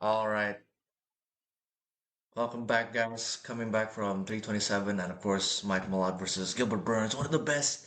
All right. Welcome back, guys. Coming back from 327, and of course, Mike Malott versus Gilbert Burns. One of the best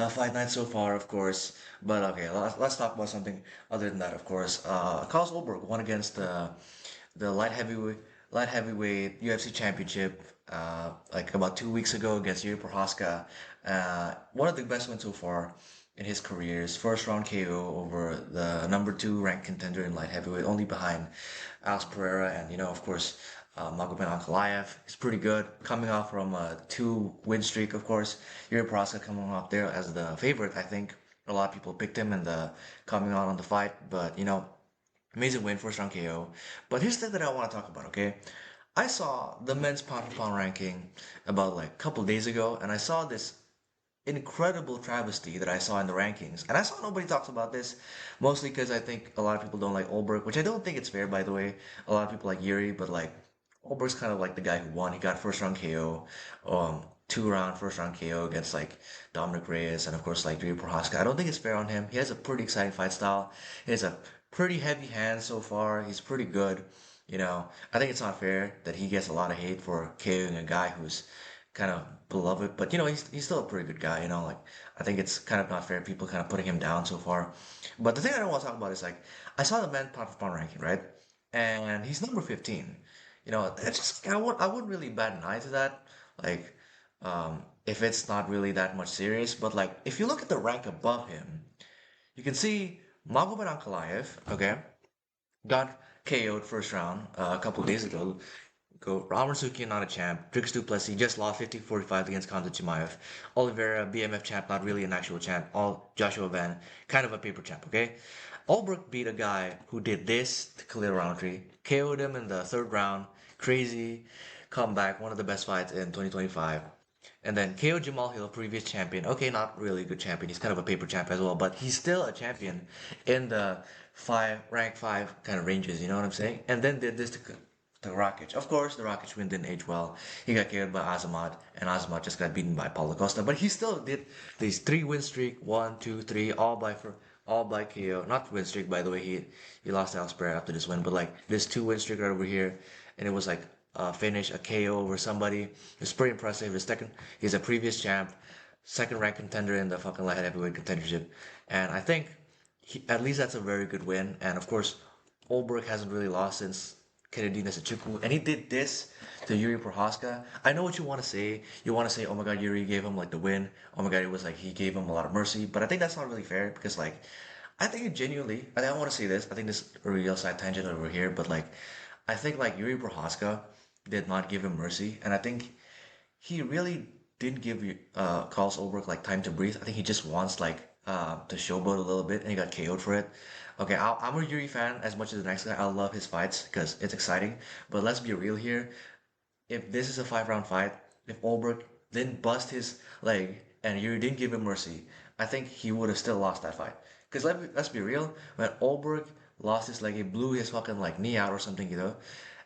fight nights so far, of course. But okay, let's talk about something other than that, of course. Carlos Ulberg won against the light heavyweight UFC championship like about 2 weeks ago against Yuri Prochazka. One of the best wins so far in his career. His first round KO over the number two ranked contender in light heavyweight, only behind Alex Pereira and of course Magomed Ankalaev. He's pretty good, coming off from a two-win streak, of course. Yuri Prochazka coming off there as the favorite, I think. A lot of people picked him in the coming out on the fight, but amazing win, first round KO. But here's the thing that I want to talk about, okay? I saw the men's pound for pound ranking about like a couple days ago, and I saw this incredible travesty that I saw in the rankings. And I saw nobody talks about this, mostly because I think a lot of people don't like Ulberg, which I don't think it's fair, by the way. A lot of people like Yuri, but like Ulberg's kind of like the guy who won. He got first round KO, two-round first round KO against like Dominic Reyes and of course like Yuri Prochazka. I don't think it's fair on him. He has a pretty exciting fight style. He has a pretty heavy hand so far. He's pretty good. I think it's not fair that he gets a lot of hate for KOing a guy who's kind of beloved, but he's still a pretty good guy. Like I think it's kind of not fair people kind of putting him down so far. But the thing I don't want to talk about is like I saw the man pound for pound ranking, right? And he's number 15. It's just I wouldn't really bat an eye to that. Like if it's not really that much serious, but like if you look at the rank above him, you can see Magomed Ankalaev, okay, got KO'd first round a couple days ago. Go Robert Suki, not a champ. Drix Duplessis just lost 50-45 against Khamzat Chimaev. Oliveira, BMF champ, not really an actual champ. All Joshua Van, kind of a paper champ, okay? Ulberg beat a guy who did this to Khalil Roundtree, KO'd him in the third round. Crazy comeback, one of the best fights in 2025. And then KO Jamal Hill, previous champion. Okay, not really a good champion. He's kind of a paper champ as well, but he's still a champion in the rank five kind of ranges. You know what I'm saying? And then did this to Rakic. Of course, the Rakic win didn't age well. He got KO'd by Azamat, and Azamat just got beaten by Paulo Costa. But he still did these three-win streak, one, two, three, all by KO. Not win streak, by the way. He lost to Alex Pereira after this win, but like this two-win streak right over here, and it was like finish a KO over somebody. It's pretty impressive. He's a previous champ, second ranked contender in the fucking light heavyweight contendership, and I think at least that's a very good win. And of course, Ulberg hasn't really lost since Kennedy Nzechukwu, and he did this to Yuri Prochazka. I know what you want to say. You want to say, "Oh my God, Yuri gave him like the win. Oh my God, it was like he gave him a lot of mercy." But I think that's not really fair because like I think it genuinely. I want to say this. I think this is a real side tangent over here, but like I think like Yuri Prochazka did not give him mercy, and I think he really didn't give Carlos Ulberg like time to breathe. I think he just wants like to showboat a little bit, and he got KO'd for it. Okay, I'm a Yuri fan as much as the next guy. I love his fights because it's exciting. But let's be real here. If this is a five-round fight, if Ulberg didn't bust his leg and Yuri didn't give him mercy, I think he would have still lost that fight. Because let's be real, when Ulberg lost his leg, he blew his fucking like knee out or something.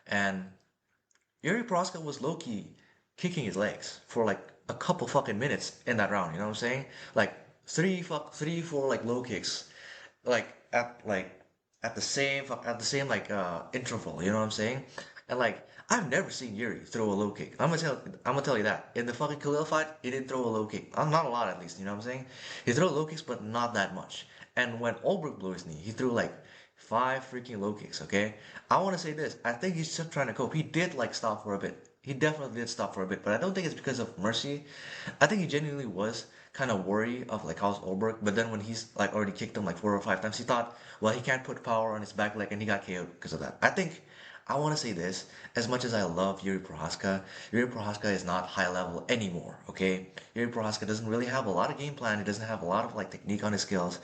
And Yuri Proska was low-key kicking his legs for like a couple fucking minutes in that round. You know what I'm saying? Like three, four like low kicks, like at the same like interval. You know what I'm saying? And like I've never seen Yuri throw a low kick. I'm gonna tell you that in the fucking Khalil fight, he didn't throw a low kick. Not a lot at least. You know what I'm saying? He threw low kicks, but not that much. And when Ulbrich blew his knee, he threw like five freaking low kicks. Okay, I want to say this. I think he's just trying to cope. He did like stop for a bit. He definitely did stop for a bit, but I don't think it's because of mercy. I think he genuinely was kind of worried of like how's Ulbrich, but then when he's like already kicked him like 4 or 5 times, he thought, well, he can't put power on his back leg, and he got KO'd because of that. I want to say this, as much as I love Yuri Prohaska is not high level anymore, okay? Yuri Prohaska doesn't really have a lot of game plan. He doesn't have a lot of like technique on his skills.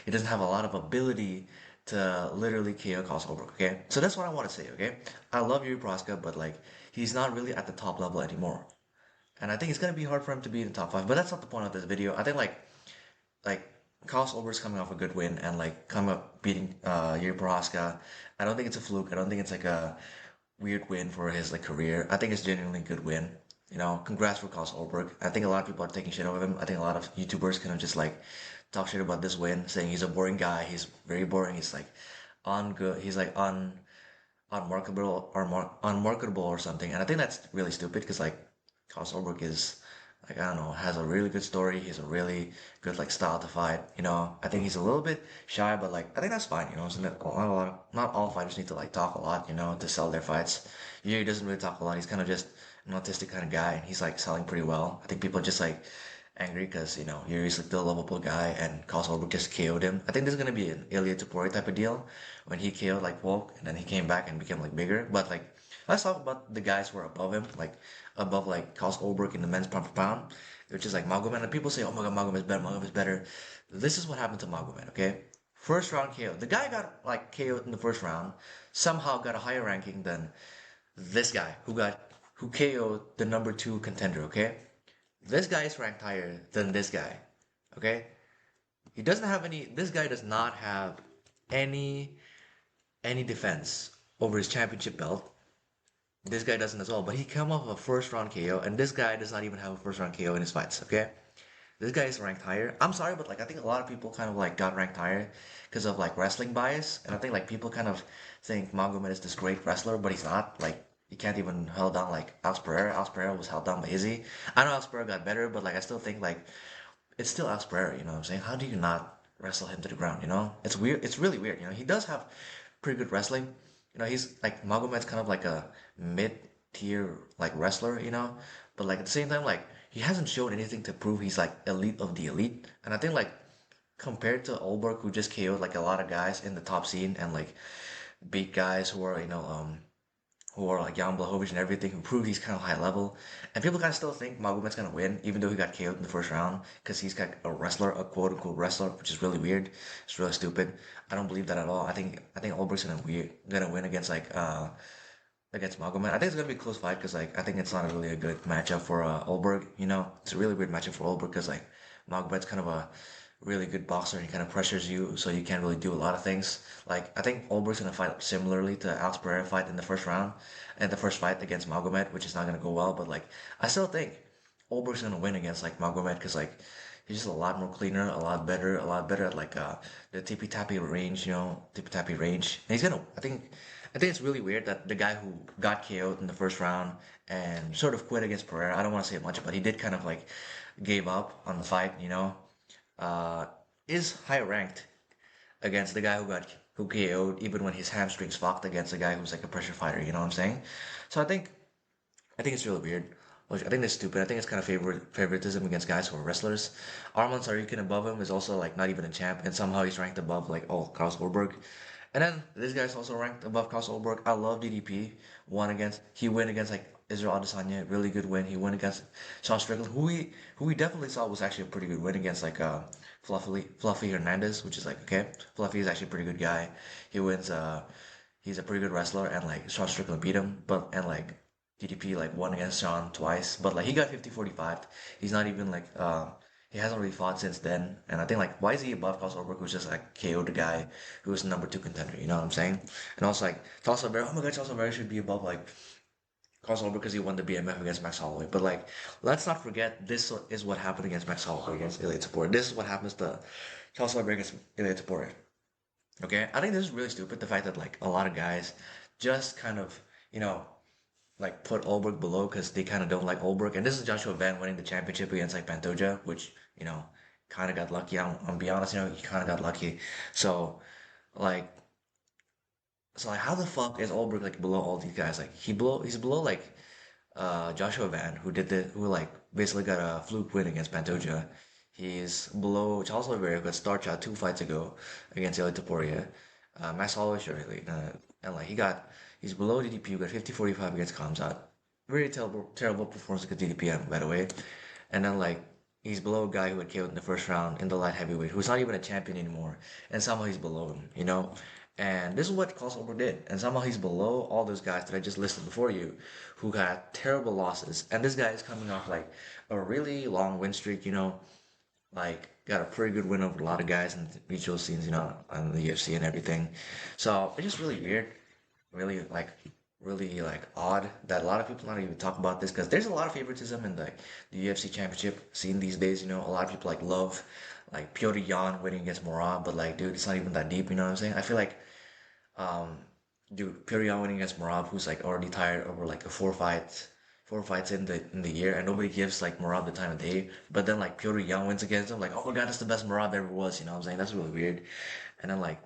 He doesn't have a lot of ability to literally KO Carlos Ulberg, okay? So that's what I want to say, okay? I love Yuri Prohaska, but like he's not really at the top level anymore. And I think it's gonna be hard for him to be in the top five, but that's not the point of this video. I think like Carlos Ulberg's coming off a good win and like coming up beating Yuri Prohaska. I don't think it's a fluke. I don't think it's like a weird win for his like career. I think it's genuinely a good win. Congrats for Carlos Ulberg. I think a lot of people are taking shit over him. I think a lot of YouTubers kind of just like talk shit about this win, saying he's a boring guy. He's very boring. He's like on good. He's like on. unmarketable or unmarketable or something. And I think that's really stupid because like Carl Ulberg is like I don't know has a really good story. He's a really good like style to fight. You know, I think he's a little bit shy, but like I think that's fine. You know, so not all fighters need to like talk a lot. You know, to sell their fights. He doesn't really talk a lot. He's kind of just an autistic kind of guy, and he's like selling pretty well. I think people are just like angry because you know he's like the lovable guy, and Carl Ulberg just KO'd him. I think this is gonna be an Ilya Topuria type of deal when he KO'd like Volk, and then he came back and became like bigger. But like, let's talk about the guys who are above him, like above like Carl Ulberg in the men's pound for pound, which is like Magomed. And people say, "Oh my God, Magomed is better. Magomed is better." This is what happened to Magomed. Okay, first round KO. The guy got like KO'd in the first round. Somehow got a higher ranking than this guy who KO'd the number two contender. Okay, this guy is ranked higher than this guy. Okay, he doesn't have any. This guy does not have any any defense over his championship belt. This guy doesn't as well, but he came off a first round KO, and this guy does not even have a first round KO in his fights. Okay, this guy is ranked higher. I'm sorry, but like I think a lot of people kind of like got ranked higher because of like wrestling bias, and I think like people kind of think Magomed is this great wrestler, but he's not. Like he can't even held down like Alex Pereira. Alex Pereira was held down by Izzy. I know Alex Pereira got better, but like I still think like it's still Alex Pereira. You know what I'm saying? How do you not wrestle him to the ground? You know, it's weird. It's really weird. You know, he does have pretty good wrestling. You know, he's like Magomed's kind of like a mid-tier like wrestler. You know, but like at the same time, like he hasn't shown anything to prove he's like elite of the elite. And I think like compared to Ulberg, who just KO'd like a lot of guys in the top scene and like beat guys who are who are like Jan Blachowicz and everything, who proved he's kind of high level. And people kind of still think Magomed's gonna win, even though he got KO'd in the first round, because he's got a wrestler, a quote unquote wrestler, which is really weird. It's really stupid. I don't believe that at all. I think Ulberg's gonna win against against Magomed. I think it's gonna be a close fight because like I think it's not really a good matchup for Ulberg. You know, it's a really weird matchup for Ulberg because like Magomed's kind of a really good boxer and he kind of pressures you, so you can't really do a lot of things. Like I think Ulberg's gonna fight similarly to Alex Pereira fight in the first round, and the first fight against Magomed, which is not gonna go well. But like I still think Ulberg's gonna win against like Magomed because like he's just a lot more cleaner, a lot better at like the tippy tappy range, you know, tippy tappy range. And he's gonna. I think it's really weird that the guy who got KO'd in the first round and sort of quit against Pereira. I don't want to say much, but he did kind of like gave up on the fight, you know, uh, is high ranked against the guy who KO'd even when his hamstrings fucked against a guy who's like a pressure fighter. You know what I'm saying? So I think it's really weird. Which I think it's stupid. I think it's kind of favoritism against guys who are wrestlers. Arman Tsarukyan above him is also like not even a champ, and somehow he's ranked above like Carl Ulberg. And then this guy's also ranked above Carl Ulberg. I love DDP. He won against like Israel Adesanya, really good win. He won against Sean Strickland, who we definitely saw was actually a pretty good win against like Fluffy Hernandez, which is like okay, Fluffy is actually a pretty good guy. He wins. He's a pretty good wrestler, and like Sean Strickland beat him, but and like DDP like won against Sean twice, but like he got 50-45. He's not even like he hasn't really fought since then. And I think like why is he above Carl Ulberg, who's just like KO'd the guy who was the number two contender, you know what I'm saying? And also like Charles Oliveira, oh my god, Charles Oliveira should be above like Carl Ulberg because he won the BMF against Max Holloway. But like let's not forget this is what happened against Max Holloway against Ilya Topuria. This is what happens to Charles Oliveira against Ilya Topuria. Okay? I think this is really stupid, the fact that like a lot of guys just kind of, you know, like put Ulberg below because they kind of don't like Ulberg. And this is Joshua Van winning the championship against like Pantoja, which you know kind of got lucky. I'll be honest, you know, he kind of got lucky. So like, like how the fuck is Ulberg like below all these guys? Like he's below like Joshua Van who like basically got a fluke win against Pantoja. He's below Charles Oliveira who got star shot 2 fights ago against Ilya Topuria. Max Holloway surely, and like he's below DDP who got 50-45 against Kamzat. Very terrible performance against DDP by the way. And then like he's below a guy who had killed in the first round in the light heavyweight, who's not even a champion anymore, and somehow he's below him, you know. And this is what Crossover did, and somehow he's below all those guys that I just listed before you, who got terrible losses. And this guy is coming off like a really long win streak, you know, like got a pretty good win over a lot of guys in the mutual scenes, you know, on the UFC and everything. So it's just really weird, really like really like odd that a lot of people not even talk about this because there's a lot of favoritism in the UFC championship scene these days. You know, a lot of people like love like Piotr Jan winning against Morad, but like dude, it's not even that deep. You know what I'm saying? I feel like um dude, Perry Young winning against Marab, who's like already tired over like a four fights in the year, and nobody gives like Marab the time of day. But then like Petr Young wins against him, like, oh my god, that's the best Marab ever was. You know what I'm saying? That's really weird. And then like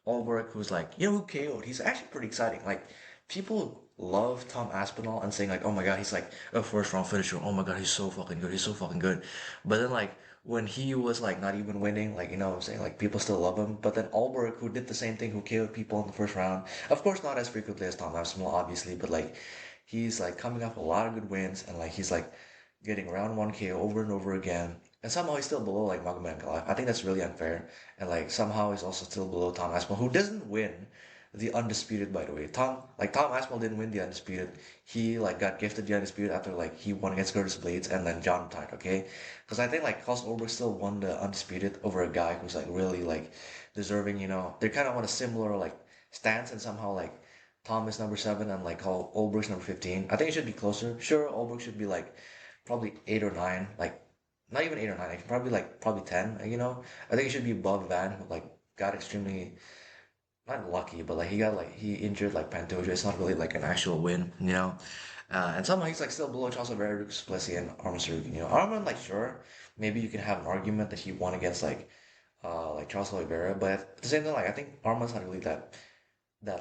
Ulberg, who's like, you know who KO'd? He's actually pretty exciting. Like people love Tom Aspinall and saying like, oh my god, he's like a first round finisher. Oh my god, he's so fucking good. He's so fucking good. But then like when he was like not even winning, like you know what I'm saying, like people still love him. But then Ulberg, who did the same thing, who KO'd people in the first round, of course not as frequently as Tom Aspinall, obviously, but like he's like coming off a lot of good wins and like he's like getting round one KO over and over again. And somehow he's still below like Magomed Ankalaev. I think that's really unfair. And like somehow he's also still below Tom Aspinall, who doesn't win the undisputed, by the way. Tom Aspinall didn't win the undisputed. He like got gifted the undisputed after like he won against Curtis Blades and then John retired. Okay, because I think like Carlos Ulberg still won the undisputed over a guy who's like really like deserving. You know, they're kind of on a similar like stance, and somehow like Tom is number seven and like Ulberg's number 15. I think it should be closer. Sure, Ulberg should be like probably eight or nine, like not even eight or nine, like probably 10. You know, I think it should be above Van, who like got extremely not lucky, but like he injured like Pantoja. It's not really like an actual win, you know. And somehow he's like still below Charles Oliveira, Lucas Plessis, and Arman Sarukian. You know, Arman like sure, maybe you can have an argument that he won against like Charles Oliveira, but at the same time, like I think Arman's not really that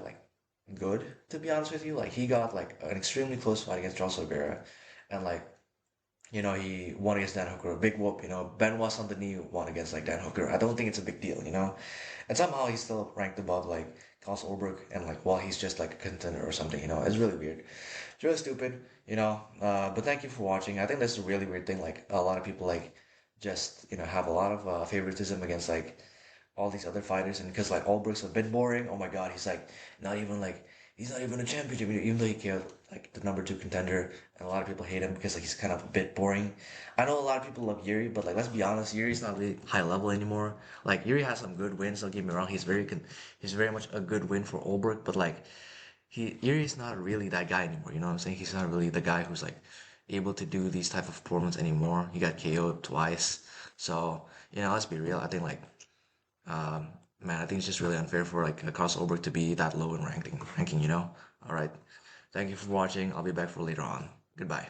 like good to be honest with you. Like he got like an extremely close fight against Charles Oliveira, and like you know, he won against Dan Hooker, a big whoop. You know, Benoit Saint Denis won against like Dan Hooker. I don't think it's a big deal, you know. And somehow he's still ranked above like Carlos Ulberg, and like while he's just like a contender or something, you know. It's really weird. It's really stupid, you know. But thank you for watching. I think that's a really weird thing. Like a lot of people like just you know have a lot of favoritism against like all these other fighters, and because like Ulberg's a bit boring. Oh my God, not even like he's not even a championship, even though he killed like the number two contender, and a lot of people hate him because like he's kind of a bit boring. I know a lot of people love Yuri, but like let's be honest, Yuri's not really high level anymore. Like Yuri has some good wins. Don't get me wrong, he's very much a good win for Ulberg, but like Yuri's not really that guy anymore. You know what I'm saying? He's not really the guy who's like able to do these type of performance anymore. He got KO'd twice, so you know let's be real. I think like man, I think it's just really unfair for like a crossover to be that low in ranking, you know? All right. Thank you for watching. I'll be back for later on. Goodbye.